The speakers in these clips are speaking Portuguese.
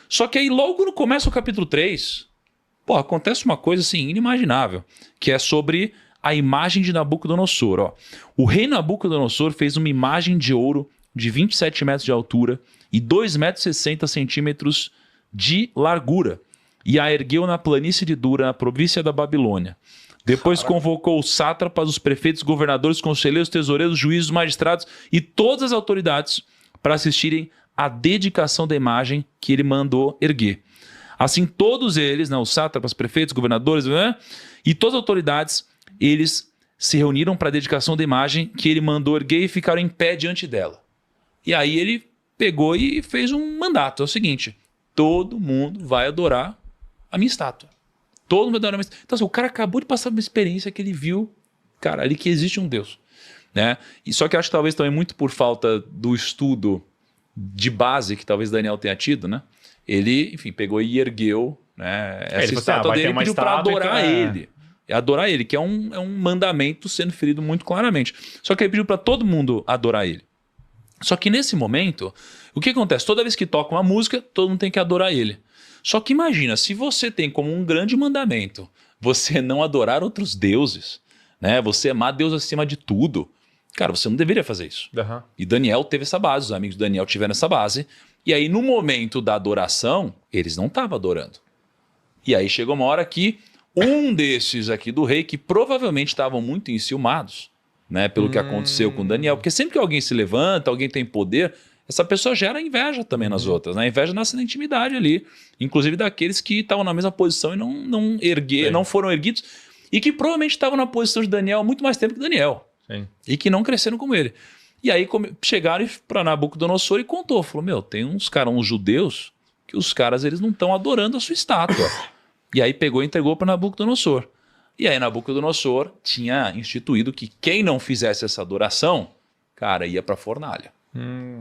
Só que aí logo quando começa o capítulo 3, pô, acontece uma coisa assim inimaginável, que é sobre a imagem de Nabucodonosor. Ó. O rei Nabucodonosor fez uma imagem de ouro de 27 metros de altura e 2,60 metros de largura, e a ergueu na planície de Dura, na província da Babilônia. Depois convocou os sátrapas, os prefeitos, governadores, conselheiros, tesoureiros, juízes, magistrados e todas as autoridades para assistirem à dedicação da imagem que ele mandou erguer. Assim, todos eles, os sátrapas, prefeitos, governadores, e todas as autoridades, eles se reuniram para a dedicação da imagem que ele mandou erguer e ficaram em pé diante dela. E aí ele pegou e fez um mandato. É o seguinte, todo mundo vai adorar a minha estátua. Todo mundo vai adorar a minha estátua. Então, assim, o cara acabou de passar uma experiência que ele viu, cara, ali que existe um Deus. Né? E só que eu acho que talvez também muito por falta do estudo de base que talvez Daniel tenha tido, né? Ele, enfim, pegou e ergueu, né, essa estátua dele e pediu para adorar ele. É adorar ele, que é um mandamento sendo ferido muito claramente. Só que ele pediu para todo mundo adorar ele. Só que nesse momento, o que acontece? Toda vez que toca uma música, todo mundo tem que adorar ele. Só que imagina, se você tem como um grande mandamento você não adorar outros deuses, né? Você amar Deus acima de tudo, cara, você não deveria fazer isso. Uhum. E Daniel teve essa base, os amigos de Daniel tiveram essa base. E aí, no momento da adoração, eles não estavam adorando. E aí chegou uma hora que um desses aqui do rei, que provavelmente estavam muito enciumados, né, pelo que aconteceu com Daniel, porque sempre que alguém se levanta, alguém tem poder, essa pessoa gera inveja também nas outras. Né? A inveja nasce na intimidade ali, inclusive daqueles que estavam na mesma posição e não foram erguidos, e que provavelmente estavam na posição de Daniel há muito mais tempo que Daniel. Sim. E que não cresceram como ele. E aí chegaram para Nabucodonosor e contou. Falou, tem uns judeus, que os caras eles não estão adorando a sua estátua. E aí pegou e entregou para Nabucodonosor. E aí Nabucodonosor tinha instituído que quem não fizesse essa adoração, cara, ia para a fornalha.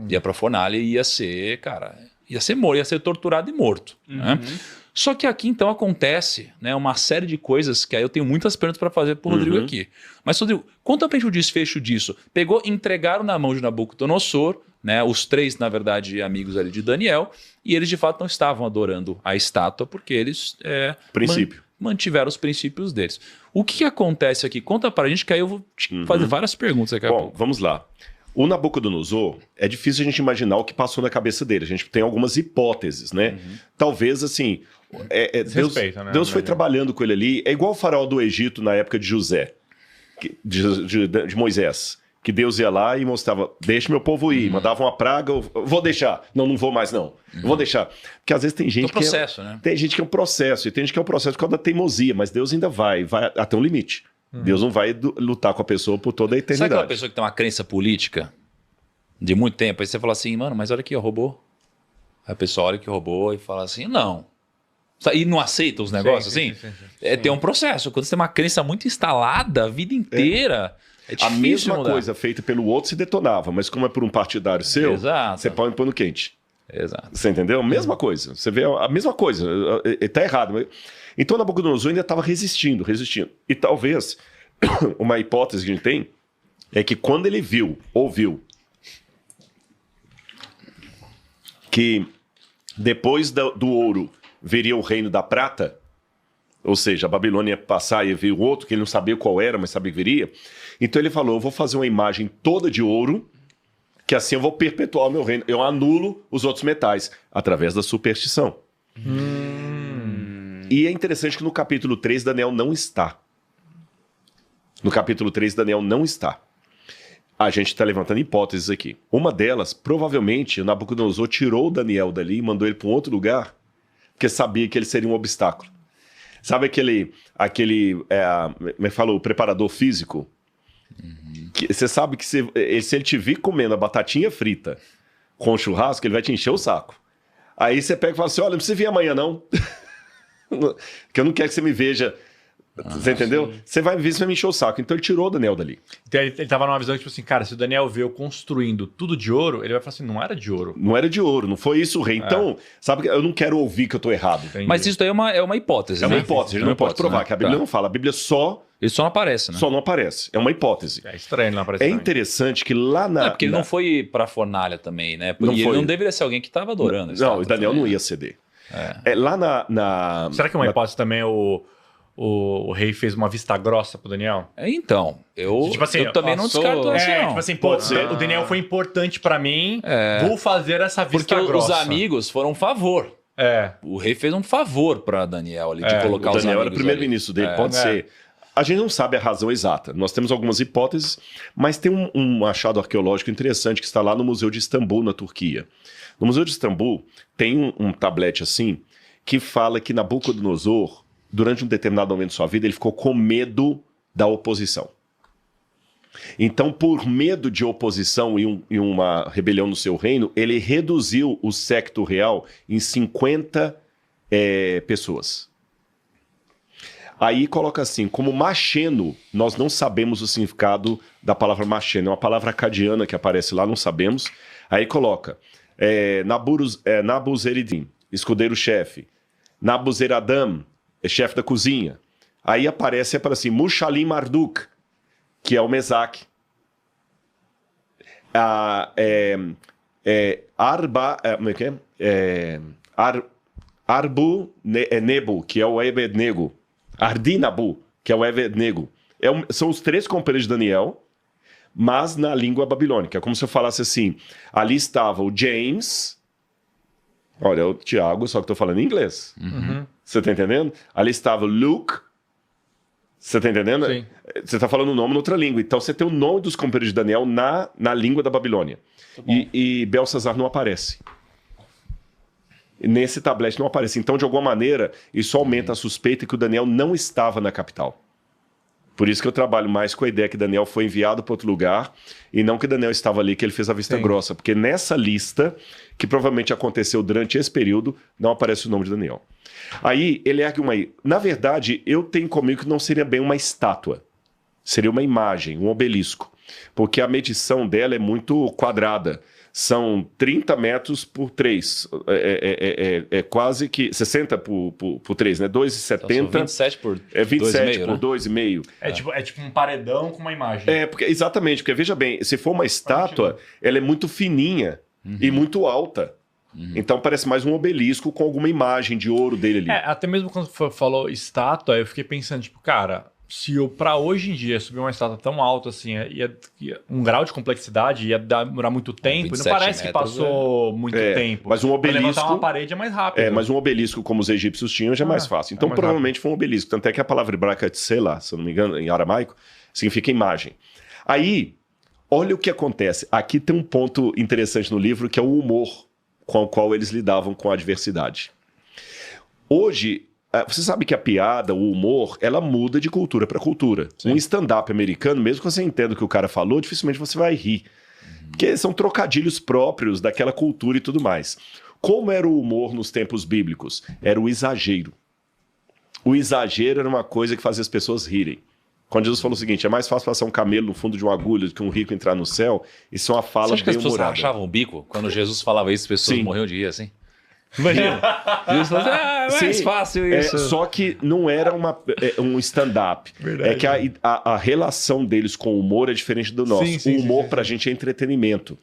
Ia para a fornalha e ia ser morto, ia ser torturado e morto. Né? Só que aqui então acontece, né, uma série de coisas que aí eu tenho muitas perguntas para fazer para o Rodrigo aqui. Mas, Rodrigo, conta pra gente o desfecho disso. Entregaram na mão de Nabucodonosor, né, os 3, na verdade, amigos ali de Daniel, e eles de fato não estavam adorando a estátua porque eles mantiveram os princípios deles. O que acontece aqui? Conta pra gente que aí eu vou te fazer várias perguntas daqui a pouco. Vamos lá. O Nabucodonosor, é difícil a gente imaginar o que passou na cabeça dele. A gente tem algumas hipóteses, né? Talvez, assim, Deus foi trabalhando com ele ali. É igual o faraó do Egito na época de José, de Moisés, que Deus ia lá e mostrava, deixa meu povo ir, mandava uma praga, vou deixar. Não vou mais não, vou deixar. Porque às vezes tem gente né? Tem gente que é um processo, e tem gente que é um processo por causa da teimosia, mas Deus ainda vai até um limite. Deus não vai lutar com a pessoa por toda a eternidade. Sabe aquela pessoa que tem uma crença política de muito tempo? Aí você fala assim, mano, mas olha aqui, roubou. Aí a pessoa olha que roubou e fala assim, não. E não aceita os negócios, sim. Tem um processo. Quando você tem uma crença muito instalada a vida inteira, é difícil a mesma mudar. coisa feita pelo outro se detonava, mas como é por um partidário seu, você pode pôr no quente. Exato. Você entendeu? Mesma coisa. Você vê a mesma coisa. Está errado. Então Nabucodonosor ainda estava resistindo. E talvez uma hipótese que a gente tem é que quando ele ouviu que depois do ouro viria o reino da prata, ou seja, a Babilônia ia passar e ia vir outro, que ele não sabia qual era, mas sabia que viria. Então ele falou, eu vou fazer uma imagem toda de ouro, que assim eu vou perpetuar o meu reino. Eu anulo os outros metais, através da superstição. E é interessante que no capítulo 3, Daniel não está. No capítulo 3, Daniel não está. A gente está levantando hipóteses aqui. Uma delas, provavelmente, o Nabucodonosor tirou o Daniel dali e mandou ele para um outro lugar, porque sabia que ele seria um obstáculo. Sabe aquele como falou, o preparador físico? Que, você sabe que se ele te vir comendo a batatinha frita com churrasco, ele vai te encher o saco. Aí você pega e fala assim, olha, não precisa vir amanhã não. Que eu não quero que você me veja. Você entendeu? Sim. Você vai ver, você vai me encher o saco. Então ele tirou o Daniel dali. Então ele tava numa visão tipo assim, cara, se o Daniel vê eu construindo tudo de ouro, ele vai falar assim, não era de ouro. Não era de ouro, não foi isso o rei. Então, sabe, eu não quero ouvir que eu tô errado. Entendi. Mas isso daí é uma hipótese, né? É uma hipótese, a gente não pode provar, que a Bíblia não fala. A Bíblia ele só não aparece, né? Só não aparece. É uma hipótese. É estranho ele não aparecer. É interessante que lá na... porque ele não foi pra fornalha também, né? Ele não deveria ser alguém que estava adorando. Não, o Daniel não ia ceder. Lá na... Será que uma hipótese também o rei fez uma vista grossa pro Daniel? Então, eu também não descarto essa, não. Tipo assim, pô, o Daniel foi importante pra mim, vou fazer essa vista Porque grossa. os amigos foram um favor. O rei fez um favor pra Daniel ali, de colocar os amigos. O Daniel era o primeiro-ministro dele, pode ser. A gente não sabe a razão exata. Nós temos algumas hipóteses, mas tem um achado arqueológico interessante que está lá no Museu de Istambul, na Turquia. No Museu de Istambul tem um tablete assim, que fala que Nabucodonosor, durante um determinado momento de sua vida, ele ficou com medo da oposição. Então, por medo de oposição e uma rebelião no seu reino, ele reduziu o séquito real em 50 pessoas. Aí coloca assim, como Macheno, nós não sabemos o significado da palavra Macheno, é uma palavra acadiana que aparece lá, não sabemos. Aí coloca Nabuzeridin, escudeiro-chefe, Nabuzeradam, chefe da cozinha. Aí aparece para assim, Mushalim Marduk, que é o Mesaque. Arbu Nebo, que é o Ebednego. Ardinabu, que é o Ebednego. São os 3 companheiros de Daniel, mas na língua babilônica. É como se eu falasse assim, ali estava o James, olha, o Tiago, só que estou falando em inglês. Você tá entendendo? Ali estava o Luke, você tá entendendo? Sim. Você tá falando o nome em outra língua. Então você tem o nome dos companheiros de Daniel na língua da Babilônia. E Belsazar não aparece. Nesse tablete não aparece. Então, de alguma maneira, isso aumenta a suspeita que o Daniel não estava na capital. Por isso que eu trabalho mais com a ideia que Daniel foi enviado para outro lugar e não que Daniel estava ali, que ele fez a vista grossa. Porque nessa lista, que provavelmente aconteceu durante esse período, não aparece o nome de Daniel. Aí, ele ergue uma... Na verdade, eu tenho comigo que não seria bem uma estátua. Seria uma imagem, um obelisco. Porque a medição dela é muito quadrada. São 30 metros por 3. É quase que 60 por 3, né? 2,70. Então, 27 por 27 por 2,5, 2,5. É tipo um paredão com uma imagem. Exatamente, porque veja bem, se for uma estátua, ela é muito fininha e muito alta. Então parece mais um obelisco com alguma imagem de ouro dele ali. Até mesmo quando falou estátua, eu fiquei pensando, tipo, cara, se eu pra hoje em dia subir uma estátua tão alta assim, ia um grau de complexidade, ia demorar muito tempo, e não parece que passou muito tempo. Mas um obelisco... Pra levantar uma parede é mais rápido. Mas um obelisco como os egípcios tinham já é mais fácil. Então provavelmente foi um obelisco. Tanto é que a palavra hebraica tsela, se eu não me engano, em aramaico, significa imagem. Aí, olha o que acontece. Aqui tem um ponto interessante no livro, que é o humor com o qual eles lidavam com a adversidade. Hoje, você sabe que a piada, o humor, ela muda de cultura para cultura. Sim. Um stand-up americano, mesmo que você entenda o que o cara falou, dificilmente você vai rir. Porque são trocadilhos próprios daquela cultura e tudo mais. Como era o humor nos tempos bíblicos? Era o exagero. O exagero era uma coisa que fazia as pessoas rirem. Quando Jesus falou o seguinte, é mais fácil passar um camelo no fundo de uma agulha do que um rico entrar no céu, isso é uma fala bem humorada. Você acha que as pessoas rachavam o bico? Quando Jesus falava isso, as pessoas morriam de rir, assim? Imagina. Jesus falou assim, é mais fácil isso. Só que não era um stand-up. É que a relação deles com o humor é diferente do nosso. O humor pra gente é entretenimento.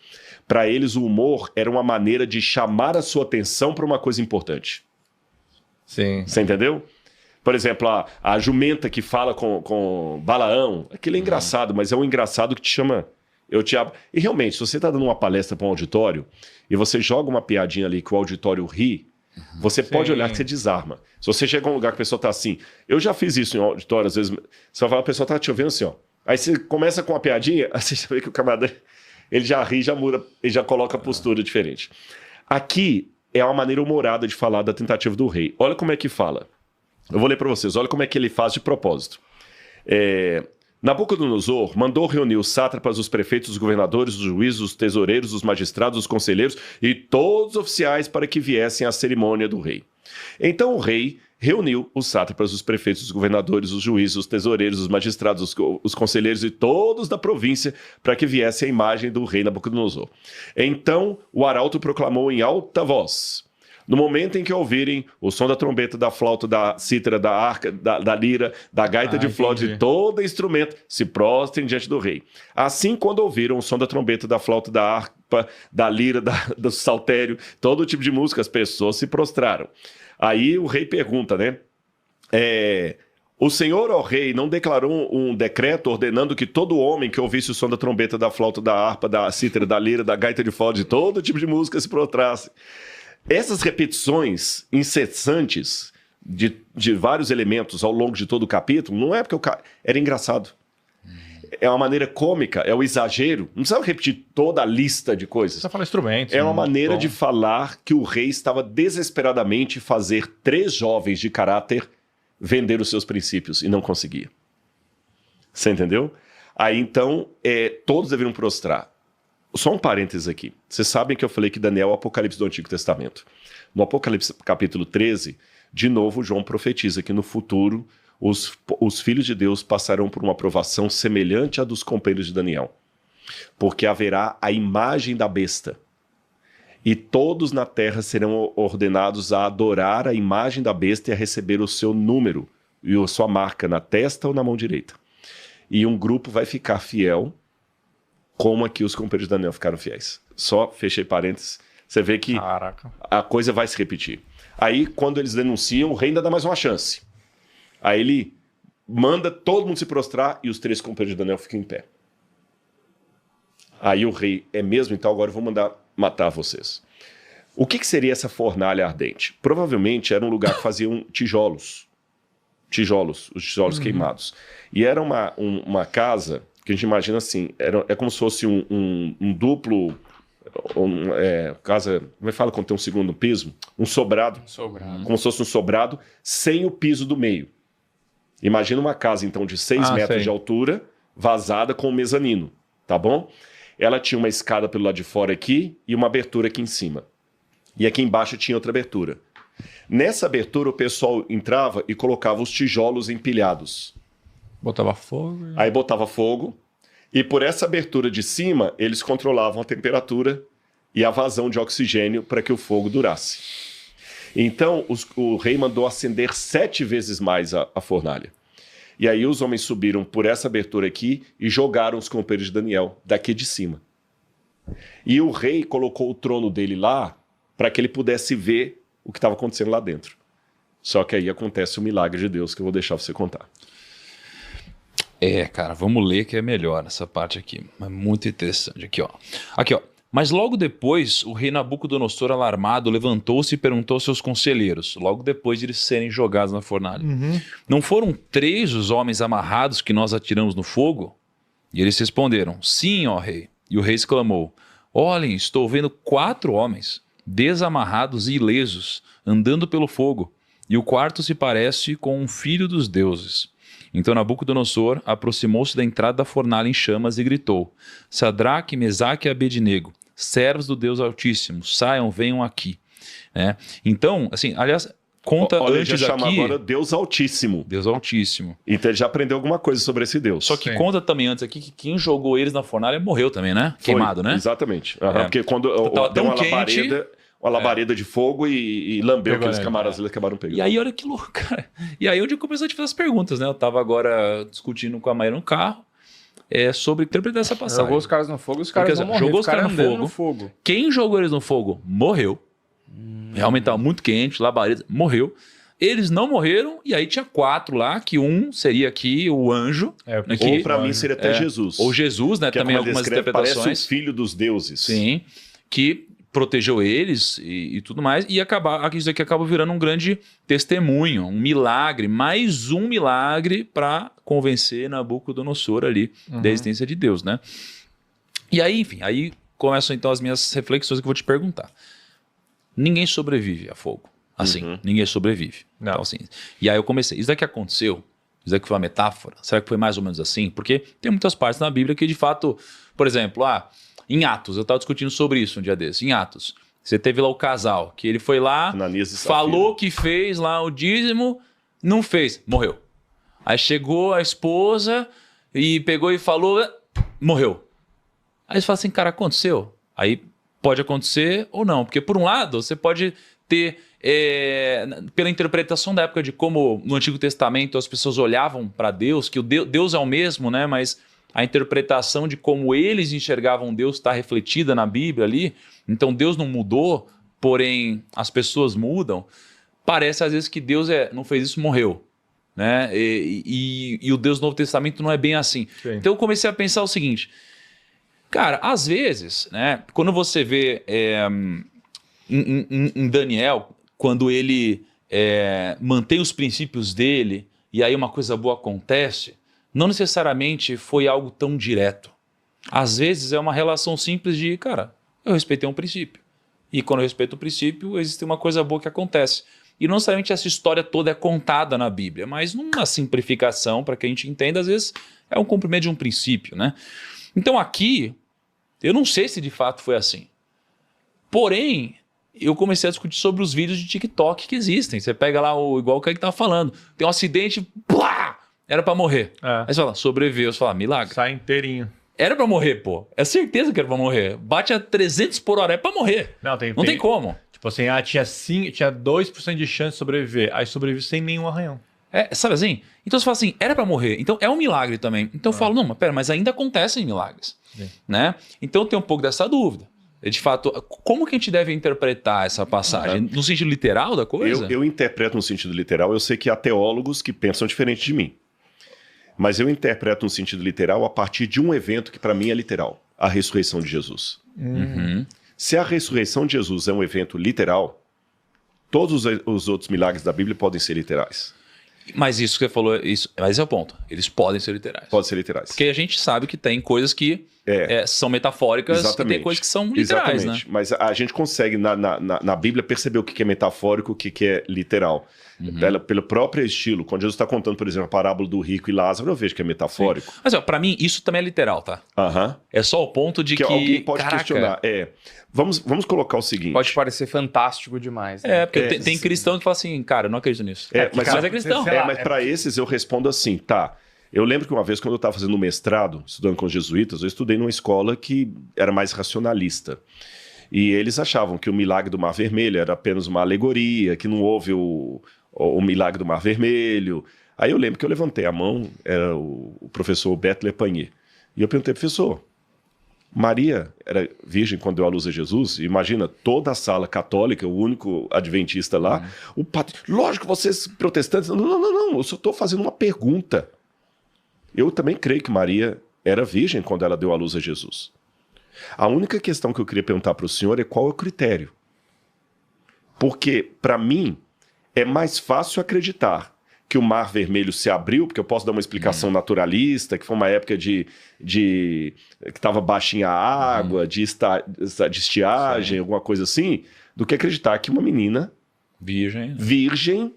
Pra eles, o humor era uma maneira de chamar a sua atenção pra uma coisa importante. Sim. Você entendeu? Por exemplo, a jumenta que fala com Balaão, aquilo é engraçado, mas é um engraçado que te chama... E realmente, se você está dando uma palestra para um auditório e você joga uma piadinha ali que o auditório ri, você pode olhar que você desarma. Se você chega a um lugar que a pessoa está assim... Eu já fiz isso em um auditório, às vezes... Você vai falar, a pessoa está te ouvindo assim, ó. Aí você começa com uma piadinha, aí você vê que o camarada... Ele já ri, já muda, ele já coloca a postura diferente. Aqui é uma maneira humorada de falar da tentativa do rei. Olha como é que fala. Eu vou ler para vocês, olha como é que ele faz de propósito. Nabucodonosor mandou reunir os sátrapas, os prefeitos, os governadores, os juízes, os tesoureiros, os magistrados, os conselheiros e todos os oficiais para que viessem à cerimônia do rei. Então o rei reuniu os sátrapas, os prefeitos, os governadores, os juízes, os tesoureiros, os magistrados, os conselheiros e todos da província para que viesse a imagem do rei Nabucodonosor. Então o arauto proclamou em alta voz: no momento em que ouvirem o som da trombeta, da flauta, da cítara, da arca, da lira, da gaita de flauta e todo instrumento, se prostrem diante do rei. Assim, quando ouviram o som da trombeta, da flauta, da harpa, harpa, da lira, do saltério, todo tipo de música, as pessoas se prostraram. Aí o rei pergunta, né? O senhor, ó rei, não declarou um decreto ordenando que todo homem que ouvisse o som da trombeta, da flauta, da harpa, da cítara, da lira, da gaita de fole, de todo tipo de música se prostrasse? Essas repetições incessantes de vários elementos ao longo de todo o capítulo, não é porque o cara era engraçado. É uma maneira cômica, é o exagero. Não precisa repetir toda a lista de coisas. Você fala instrumentos. É uma maneira de falar que o rei estava desesperadamente fazer 3 jovens de caráter vender os seus princípios e não conseguia. Você entendeu? Aí então, todos deveriam prostrar. Só um parênteses aqui. Vocês sabem que eu falei que Daniel é o Apocalipse do Antigo Testamento. No Apocalipse capítulo 13, de novo João profetiza que no futuro os filhos de Deus passarão por uma provação semelhante à dos companheiros de Daniel. Porque haverá a imagem da besta. E todos na terra serão ordenados a adorar a imagem da besta e a receber o seu número e a sua marca na testa ou na mão direita. E um grupo vai ficar fiel, como aqui os companheiros de Daniel ficaram fiéis. Só fechei parênteses. Você vê que a coisa vai se repetir. Aí, quando eles denunciam, o rei ainda dá mais uma chance. Aí ele manda todo mundo se prostrar e os 3 companheiros de Daniel ficam em pé. Aí o rei, é mesmo? Então agora eu vou mandar matar vocês. O que seria essa fornalha ardente? Provavelmente era um lugar que faziam tijolos. Os tijolos queimados. E era uma casa que a gente imagina assim, é como se fosse um duplo... casa, como é que fala quando tem um segundo piso? Um sobrado. Como se fosse um sobrado, sem o piso do meio. Imagina uma casa, então, de 6 metros de altura, vazada com um mezanino, tá bom? Ela tinha uma escada pelo lado de fora aqui e uma abertura aqui em cima. E aqui embaixo tinha outra abertura. Nessa abertura, o pessoal entrava e colocava os tijolos empilhados. Botava fogo. Aí botava fogo. E por essa abertura de cima, eles controlavam a temperatura e a vazão de oxigênio para que o fogo durasse. Então, o rei mandou acender 7 vezes mais a fornalha. E aí os homens subiram por essa abertura aqui e jogaram os companheiros de Daniel daqui de cima. E o rei colocou o trono dele lá para que ele pudesse ver o que estava acontecendo lá dentro. Só que aí acontece o milagre de Deus que eu vou deixar você contar. Cara, vamos ler que é melhor essa parte aqui. É muito interessante. Aqui, ó. Mas logo depois, o rei Nabucodonosor, alarmado, levantou-se e perguntou aos seus conselheiros, logo depois de eles serem jogados na fornalha. Não foram 3 os homens amarrados que nós atiramos no fogo? E eles responderam, sim, ó rei. E o rei exclamou, olhem, estou vendo 4 homens, desamarrados e ilesos, andando pelo fogo, e o quarto se parece com um filho dos deuses. Então Nabucodonosor aproximou-se da entrada da fornalha em chamas e gritou, Sadraque, Mesaque e Abednego, servos do Deus Altíssimo, saiam, venham aqui. Então, assim, aliás, conta antes ele já chama aqui... agora Deus Altíssimo. Deus Altíssimo. Então ele já aprendeu alguma coisa sobre esse Deus. Só que conta também antes aqui que quem jogou eles na fornalha morreu também, né? Queimado, né? Exatamente. Porque quando deu uma labareda de fogo e lambeu aqueles camaradas, eles acabaram pegando. E aí, olha que louco, cara. E aí onde eu comecei a te fazer as perguntas, né? Eu tava agora discutindo com a Maíra no carro sobre interpretar essa passagem. Jogou os caras no fogo, os caras não morreram. Jogou os caras no fogo. Quem jogou eles no fogo morreu. Realmente estava muito quente, labareda, morreu. Eles não morreram, e aí tinha 4 lá, que um seria aqui o anjo. Ou para mim seria até Jesus. Ou Jesus, né? Que também algumas interpretações. Parece o filho dos deuses. Sim, que protegeu eles e tudo mais, e isso aqui acaba virando um grande testemunho, um milagre, mais um milagre para convencer Nabucodonosor ali da existência de Deus, né? E aí, enfim, aí começam então as minhas reflexões que eu vou te perguntar. Ninguém sobrevive a fogo. Assim, ninguém sobrevive. Não. Então, assim, e aí eu comecei, isso daqui aconteceu? Isso daqui foi uma metáfora? Será que foi mais ou menos assim? Porque tem muitas partes na Bíblia que de fato, por exemplo, em Atos, eu estava discutindo sobre isso um dia desses, em Atos, você teve lá o casal, que ele foi lá, falou que fez lá o dízimo, não fez, morreu. Aí chegou a esposa e pegou e falou, morreu. Aí você fala assim, cara, aconteceu? Aí pode acontecer ou não, porque por um lado você pode ter, pela interpretação da época de como no Antigo Testamento as pessoas olhavam para Deus, que Deus é o mesmo, né? Mas a interpretação de como eles enxergavam Deus está refletida na Bíblia ali. Então Deus não mudou, porém as pessoas mudam. Parece às vezes que Deus não fez isso, morreu. Né? E o Deus do Novo Testamento não é bem assim. Sim. Então eu comecei a pensar o seguinte, cara, às vezes, né, quando você vê em Daniel, quando ele mantém os princípios dele e aí uma coisa boa acontece, não necessariamente foi algo tão direto. Às vezes é uma relação simples de, cara, eu respeitei um princípio. E quando eu respeito o princípio, existe uma coisa boa que acontece. E não necessariamente essa história toda é contada na Bíblia, mas numa simplificação, para que a gente entenda, às vezes é um cumprimento de um princípio, né? Então aqui, eu não sei se de fato foi assim. Porém, eu comecei a discutir sobre os vídeos de TikTok que existem. Você pega lá, igual o que estava falando, tem um acidente, plá, era para morrer. Aí você fala, sobreviveu, você fala, milagre. Sai inteirinho. Era para morrer, pô. É certeza que era para morrer. Bate a 300 por hora, é para morrer. Não tem como. Tipo assim, tinha 2% de chance de sobreviver. Aí sobrevive sem nenhum arranhão. Sabe assim? Então você fala assim, era para morrer. Então é um milagre também. Então eu falo, não, mas pera, mas ainda acontecem milagres. Né? Então tem um pouco dessa dúvida. De fato, como que a gente deve interpretar essa passagem? No sentido literal da coisa? Eu interpreto no sentido literal. Eu sei que há teólogos que pensam diferente de mim. Mas eu interpreto no sentido literal a partir de um evento que para mim é literal. A ressurreição de Jesus. Uhum. Se a ressurreição de Jesus é um evento literal, todos os outros milagres da Bíblia podem ser literais. Mas isso que você falou, mas é o ponto. Eles podem ser literais. Podem ser literais. Porque a gente sabe que tem coisas que são metafóricas. Exatamente. E tem coisas que são literais. Exatamente. Né? Mas a gente consegue na Bíblia perceber o que é metafórico, o que é literal. Uhum. Pelo próprio estilo. Quando Jesus está contando, por exemplo, a parábola do rico e Lázaro, eu vejo que é metafórico. Sim. Mas para mim, isso também é literal, tá? Uhum. É só o ponto de que alguém pode questionar. Vamos colocar o seguinte. Pode parecer fantástico demais. Né? Porque tem cristão que fala assim, cara, eu não acredito nisso. Mas é cristão. Mas para esses eu respondo assim, tá. Eu lembro que uma vez, quando eu estava fazendo um mestrado, estudando com os jesuítas, eu estudei numa escola que era mais racionalista. E eles achavam que o milagre do Mar Vermelho era apenas uma alegoria, que não houve o milagre do Mar Vermelho. Aí eu lembro que eu levantei a mão, era o professor Beto Lepagnier. E eu perguntei, professor, Maria era virgem quando deu à luz a Jesus? Imagina, toda a sala católica, o único adventista lá. O padre, lógico, vocês protestantes... Não, eu só estou fazendo uma pergunta. Eu também creio que Maria era virgem quando ela deu à luz a Jesus. A única questão que eu queria perguntar para o senhor é qual é o critério. Porque, para mim, é mais fácil acreditar que o Mar Vermelho se abriu, porque eu posso dar uma explicação naturalista, que foi uma época que estava baixinha a água, de estiagem, alguma coisa assim, do que acreditar que uma menina virgem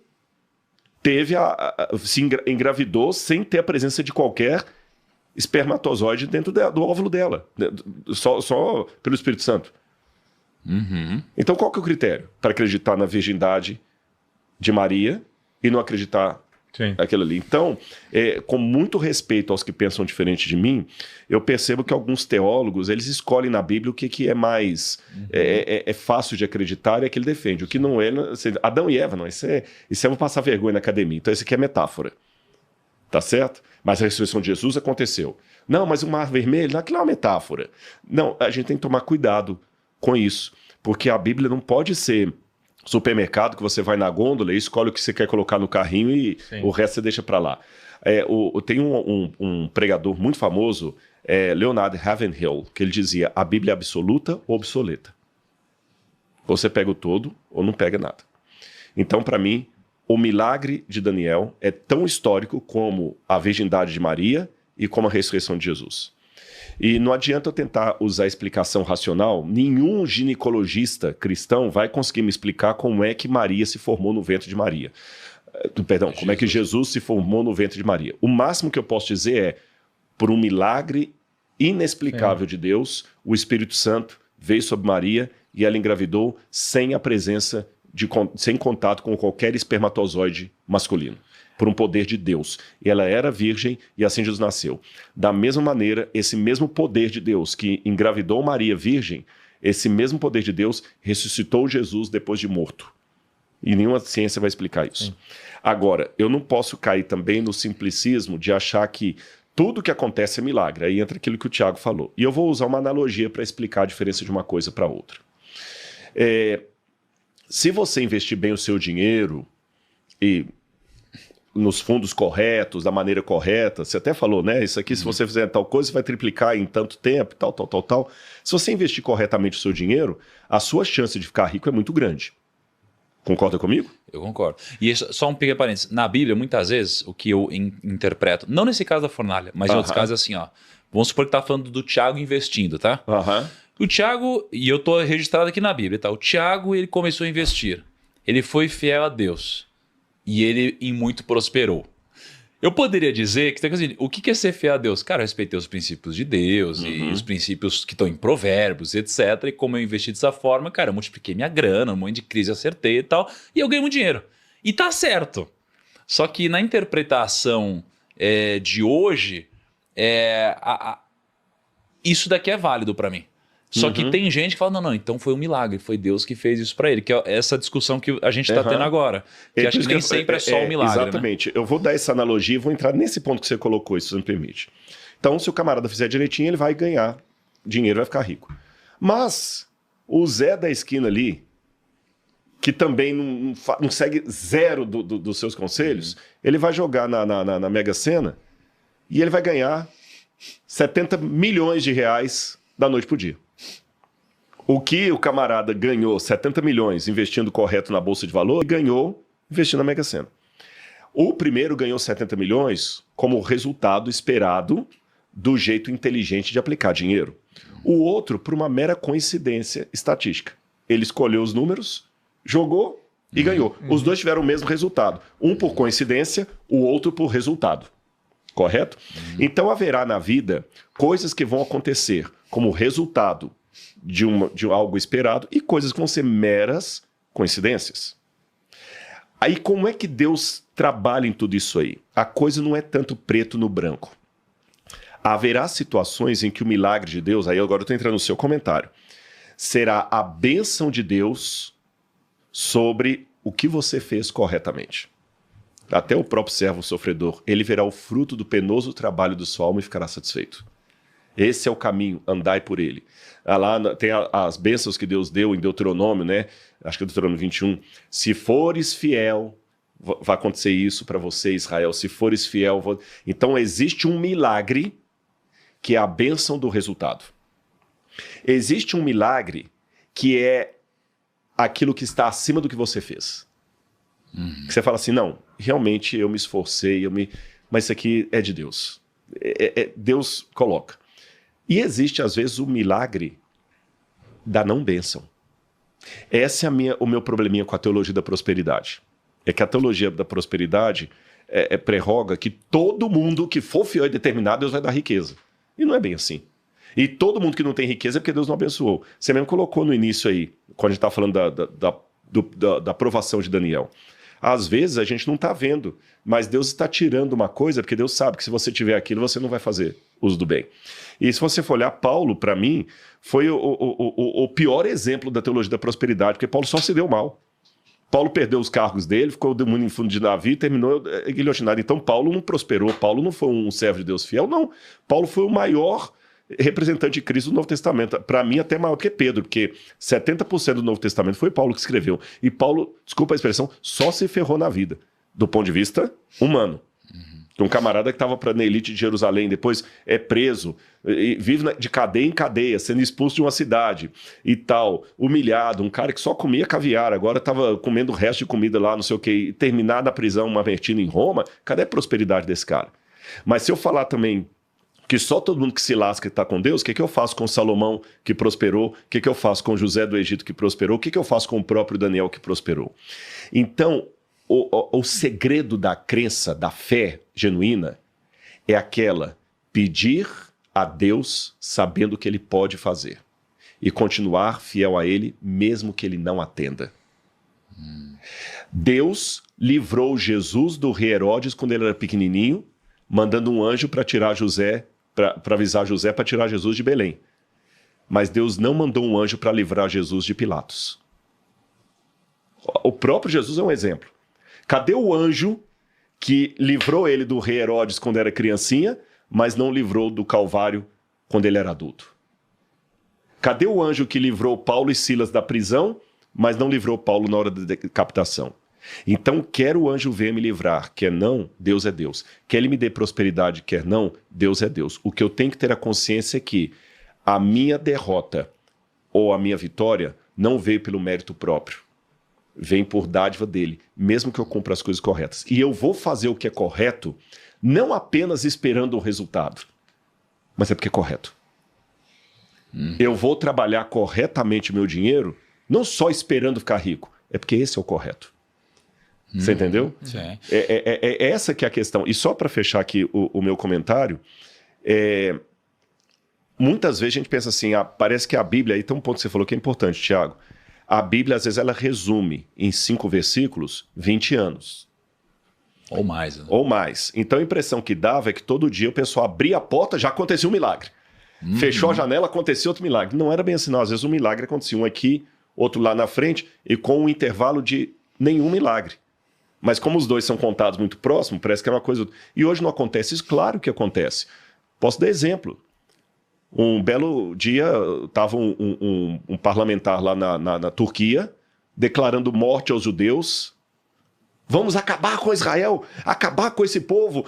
se engravidou sem ter a presença de qualquer espermatozoide dentro do óvulo dela, só pelo Espírito Santo. Uhum. Então qual que é o critério para acreditar na virgindade de Maria e não acreditar aquilo ali? Então, com muito respeito aos que pensam diferente de mim, eu percebo que alguns teólogos, eles escolhem na Bíblia o que é mais fácil de acreditar e é que ele defende. O que não é... Adão e Eva, não. Isso eu vou passar vergonha na academia. Então, isso aqui é metáfora. Tá certo? Mas a ressurreição de Jesus aconteceu. Não, mas o Mar Vermelho, aquilo é uma metáfora. Não, a gente tem que tomar cuidado com isso. Porque a Bíblia não pode ser supermercado que você vai na gôndola e escolhe o que você quer colocar no carrinho e o resto você deixa para lá. Tem um pregador muito famoso, Leonard Ravenhill, que ele dizia, a Bíblia é absoluta ou obsoleta. Você pega o todo ou não pega nada. Então, para mim, o milagre de Daniel é tão histórico como a virgindade de Maria e como a ressurreição de Jesus. E não adianta eu tentar usar a explicação racional, nenhum ginecologista cristão vai conseguir me explicar como é que Maria se formou no ventre de Maria. Perdão, como é que Jesus se formou no ventre de Maria. O máximo que eu posso dizer é, por um milagre inexplicável de Deus, o Espírito Santo veio sobre Maria e ela engravidou sem a presença, sem contato com qualquer espermatozoide masculino. Por um poder de Deus. E ela era virgem e assim Jesus nasceu. Da mesma maneira, esse mesmo poder de Deus que engravidou Maria virgem, esse mesmo poder de Deus ressuscitou Jesus depois de morto. E nenhuma ciência vai explicar isso. Agora, eu não posso cair também no simplicismo de achar que Tudo que acontece é milagre. Aí entra aquilo que o Tiago falou. E eu vou usar uma analogia para explicar a diferença de uma coisa para outra. Se você investir bem o seu dinheiro e nos fundos corretos, da maneira correta, você até falou, né? Isso aqui, se você fizer tal coisa, você vai triplicar em tanto tempo, tal. Se você investir corretamente o seu dinheiro, a sua chance de ficar rico é muito grande. Concorda comigo? Eu concordo. E só um pequeno parênteses. Na Bíblia, muitas vezes, o que eu interpreto, não nesse caso da fornalha, mas em outros casos, assim, ó. Vamos supor que tá falando do Tiago investindo, tá? O Tiago, e eu tô registrado aqui na Bíblia, tá? O Tiago, ele começou a investir. Ele foi fiel a Deus. E ele em muito prosperou. Eu poderia dizer que o que é ser fiel a Deus? Cara, eu respeitei os princípios de Deus e os princípios que estão em provérbios, etc. E como eu investi dessa forma, cara, eu multipliquei minha grana, um monte de crise acertei e tal, e eu ganhei muito dinheiro. E tá certo. Só que na interpretação de hoje, isso daqui é válido para mim. Só que tem gente que fala, não, então foi um milagre, foi Deus que fez isso para ele, que é essa discussão que a gente está tendo agora. Que acho que nem sempre é só um milagre. Exatamente. Né? Eu vou dar essa analogia e vou entrar nesse ponto que você colocou, se você me permite. Então, se o camarada fizer direitinho, ele vai ganhar dinheiro, vai ficar rico. Mas o Zé da esquina ali, que também não segue zero dos seus conselhos, ele vai jogar na Mega Sena e ele vai ganhar 70 milhões de reais da noite pro dia. O que o camarada ganhou 70 milhões investindo correto na Bolsa de Valor, ganhou investindo na Mega Sena. O primeiro ganhou 70 milhões como resultado esperado do jeito inteligente de aplicar dinheiro. O outro por uma mera coincidência estatística. Ele escolheu os números, jogou e ganhou. Os dois tiveram o mesmo resultado. Um por coincidência, o outro por resultado. Correto? Então haverá na vida coisas que vão acontecer como resultado de algo esperado e coisas que vão ser meras coincidências. Aí como é que Deus trabalha em tudo isso aí? A coisa não é tanto preto no branco. Haverá situações em que o milagre de Deus, aí agora eu estou entrando no seu comentário, será a bênção de Deus sobre o que você fez corretamente. Até o próprio servo sofredor, ele verá o fruto do penoso trabalho da sua alma e ficará satisfeito. Esse é o caminho, andai por ele. Lá tem as bênçãos que Deus deu em Deuteronômio, né? Acho que é Deuteronômio 21. Se fores fiel, vai acontecer isso para você, Israel. Se fores fiel... Então existe um milagre que é a bênção do resultado. Existe um milagre que é aquilo que está acima do que você fez. Que você fala assim, não, realmente eu me esforcei, mas isso aqui é de Deus. Deus coloca. E existe, às vezes, o milagre da não bênção. Esse é o meu probleminha com a teologia da prosperidade. É que a teologia da prosperidade prerroga que todo mundo que for fiel e determinado, Deus vai dar riqueza. E não é bem assim. E todo mundo que não tem riqueza é porque Deus não abençoou. Você mesmo colocou no início aí, quando a gente está falando da aprovação de Daniel. Às vezes a gente não está vendo, mas Deus está tirando uma coisa, porque Deus sabe que se você tiver aquilo, você não vai fazer uso do bem. E se você for olhar, Paulo, para mim, foi o pior exemplo da teologia da prosperidade, porque Paulo só se deu mal. Paulo perdeu os cargos dele, ficou muito em fundo de navio e terminou guilhotinado. Então Paulo não prosperou, Paulo não foi um servo de Deus fiel, não. Paulo foi o maior representante de Cristo do Novo Testamento. Para mim, até maior que Pedro, porque 70% do Novo Testamento foi Paulo que escreveu. E Paulo, desculpa a expressão, só se ferrou na vida, do ponto de vista humano. Um camarada que estava na elite de Jerusalém, depois é preso, vive de cadeia em cadeia, sendo expulso de uma cidade e tal, humilhado, um cara que só comia caviar, agora estava comendo o resto de comida lá, não sei o que, e terminar na prisão uma vertina em Roma. Cadê a prosperidade desse cara? Mas se eu falar também que só todo mundo que se lasca está com Deus, o que eu faço com Salomão que prosperou? O que eu faço com José do Egito que prosperou? O que eu faço com o próprio Daniel que prosperou? Então, o segredo da crença, da fé genuína, é aquela: pedir a Deus sabendo o que Ele pode fazer e continuar fiel a Ele mesmo que Ele não atenda. Deus livrou Jesus do rei Herodes quando ele era pequenininho, mandando um anjo para tirar José, para avisar José para tirar Jesus de Belém. Mas Deus não mandou um anjo para livrar Jesus de Pilatos. O próprio Jesus é um exemplo. Cadê o anjo que livrou ele do rei Herodes quando era criancinha, mas não livrou do Calvário quando ele era adulto? Cadê o anjo que livrou Paulo e Silas da prisão, mas não livrou Paulo na hora da decapitação? Então, quer o anjo ver me livrar, quer não, Deus é Deus. Quer ele me dê prosperidade, quer não, Deus é Deus. O que eu tenho que ter a consciência é que a minha derrota ou a minha vitória não veio pelo mérito próprio. Vem por dádiva dele, mesmo que eu cumpra as coisas corretas. E eu vou fazer o que é correto, não apenas esperando o resultado, mas é porque é correto. Eu vou trabalhar corretamente o meu dinheiro, não só esperando ficar rico, é porque esse é o correto. Você entendeu? Sim. É essa que é a questão. E só para fechar aqui o meu comentário, muitas vezes a gente pensa assim, parece que a Bíblia, aí tem um ponto que você falou que é importante, Tiago, a Bíblia às vezes ela resume em 5 versículos 20 anos. Ou mais. Né? Ou mais. Então a impressão que dava é que todo dia o pessoal abria a porta, já acontecia um milagre. Fechou a janela, acontecia outro milagre. Não era bem assim, não. Às vezes um milagre acontecia, um aqui, outro lá na frente, e com um intervalo de nenhum milagre. Mas como os dois são contados muito próximos, parece que é uma coisa... E hoje não acontece isso? Claro que acontece. Posso dar exemplo. Um belo dia, estava um parlamentar lá na Turquia, declarando morte aos judeus. Vamos acabar com Israel, acabar com esse povo.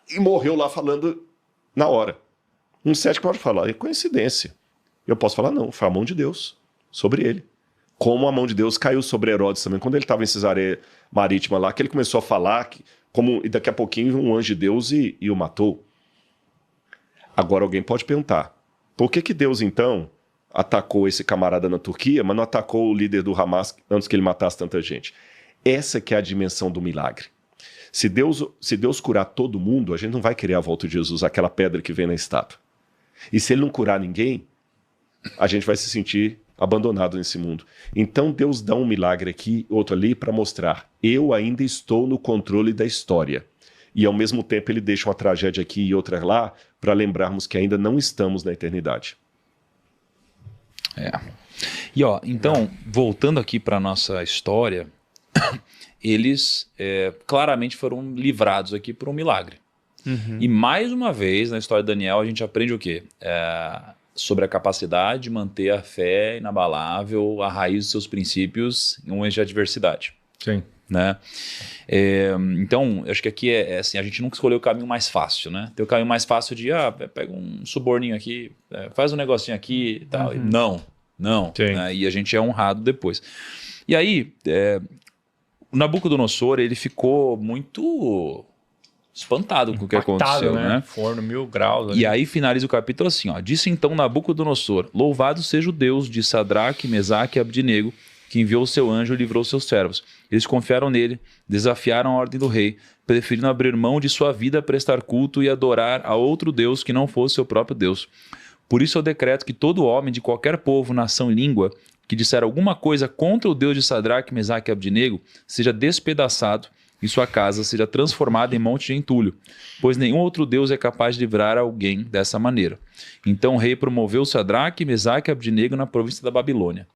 E morreu lá falando na hora. Um cético pode falar, é coincidência. Eu posso falar, não, foi a mão de Deus sobre ele. Como a mão de Deus caiu sobre Herodes também, quando ele estava em Cesareia Marítima lá, que ele começou a falar, e daqui a pouquinho um anjo de Deus e o matou. Agora alguém pode perguntar, por que Deus então atacou esse camarada na Turquia, mas não atacou o líder do Hamas antes que ele matasse tanta gente? Essa que é a dimensão do milagre. Se Deus curar todo mundo, a gente não vai querer a volta de Jesus, aquela pedra que vem na estátua. E se ele não curar ninguém, a gente vai se sentir abandonado nesse mundo. Então Deus dá um milagre aqui, outro ali, para mostrar, eu ainda estou no controle da história. E ao mesmo tempo ele deixa uma tragédia aqui e outra lá, para lembrarmos que ainda não estamos na eternidade. E então, voltando aqui para nossa história, eles claramente foram livrados aqui por um milagre. E mais uma vez, na história de Daniel, a gente aprende o quê? Sobre a capacidade de manter a fé inabalável, a raiz dos seus princípios em um momento de adversidade. Sim. Né? Então, eu acho que aqui assim, a gente nunca escolheu o caminho mais fácil, né? Tem o caminho mais fácil de, pega um suborninho aqui, faz um negocinho aqui e tal. Não. Né? E a gente é honrado depois. E aí, o Nabucodonosor, ele ficou muito espantado com o que aconteceu, né? Forno 1000 graus. Ali. E aí finaliza o capítulo assim, disse então Nabucodonosor, louvado seja o Deus de Sadraque, Mesaque e Abdinego, que enviou o seu anjo e livrou seus servos. Eles confiaram nele, desafiaram a ordem do rei, preferindo abrir mão de sua vida a prestar culto e adorar a outro Deus que não fosse seu próprio Deus. Por isso eu decreto que todo homem de qualquer povo, nação e língua que disser alguma coisa contra o Deus de Sadraque, Mesaque e Abdinego seja despedaçado e sua casa seja transformada em monte de entulho, pois nenhum outro Deus é capaz de livrar alguém dessa maneira. Então o rei promoveu Sadraque, Mesaque e Abdinego na província da Babilônia.